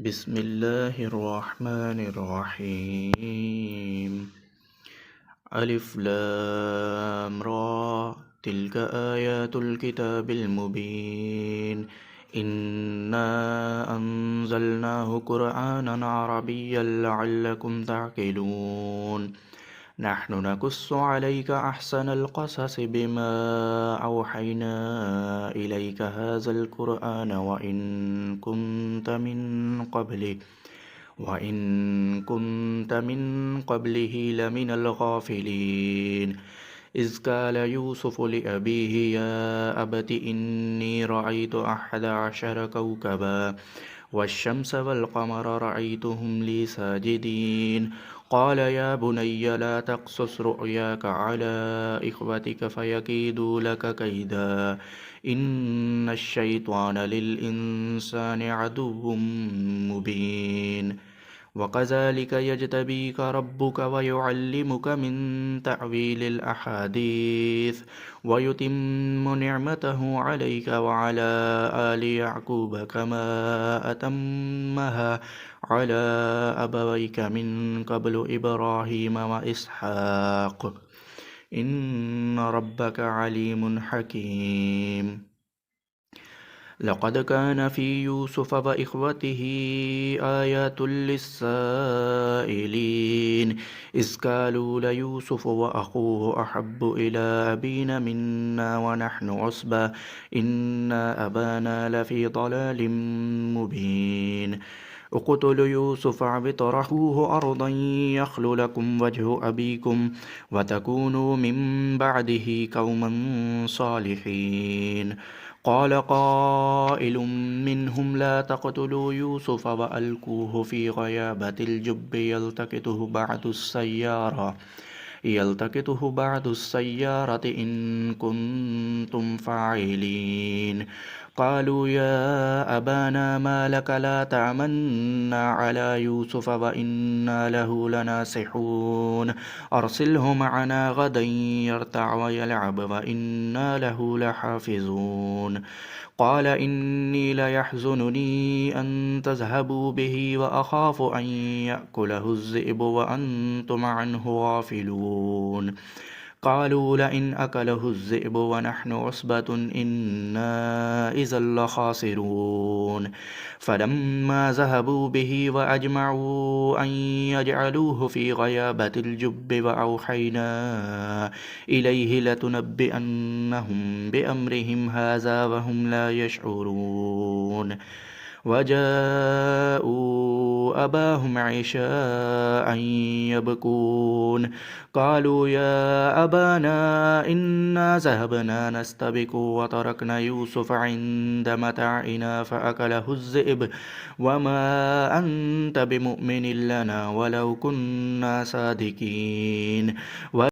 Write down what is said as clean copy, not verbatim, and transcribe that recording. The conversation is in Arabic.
بسم الله الرحمن الرحيم. ألف لام را تلك آيات الكتاب المبين. إنا أنزلناه قرآنا عربيا لعلكم تعقلون. نحن نقص عليك أحسن القصص بما أوحينا إليك هذا القرآن وإن كنت من قبله لمن الغافلين. إذ قال يوسف لأبيه يا أبت إني رأيت 11 كوكبا والشمس والقمر رأيتهم لي ساجدين. قال يا بني لا تقصص رؤياك على إخوتك فيكيدوا لك كيدا إن الشيطان للإنسان عدو مبين. وكذلك يجتبيك ربك ويعلمك من تأويل الأحاديث ويتم نعمته عليك وعلى آل يعقوب كما أتمها على أبويك من قبل إبراهيم وإسحاق إن ربك عليم حكيم. لقد كان في يوسف وإخوته آيات للسائلين إذ قالوا ليوسف وأخوه أحب إلى أبينا منا ونحن عصبة إن أبانا لفي ضلال مبين. اقتلوا يوسف أو اطرحوه أرضا يخل لكم وجه أبيكم وتكونوا من بعده قوما صالحين. قال قائل منهم لا تقتلوا يوسف وألقوه في غيابة الجب يلتقطه بعض السيارة إن كنتم فاعلين. قالوا يا أبانا ما لك لا تأمنا على يوسف وإنا له لناصحون أرسله معنا غدا يرتع ويلعب وإنا له لحافظون. قال إني ليحزنني أن تذهبوا به وأخاف أن يأكله الذئب وأنتم عنه غافلون. قالوا لئن أكله الذئب ونحن عصبة إنا إذا لخاسرون. فلما ذهبوا به وأجمعوا أن يجعلوه في غيابة الجب وأوحينا إليه لتنبئنهم بأمرهم هذا وهم لا يشعرون. وجاءوا أباهم عشاء يبكون. قالوا يا أبانا إنا ذهبنا نستبق وتركنا يوسف عند متاعنا فأكله الذئب وما أنت بمؤمن لنا ولو كنا صادقين.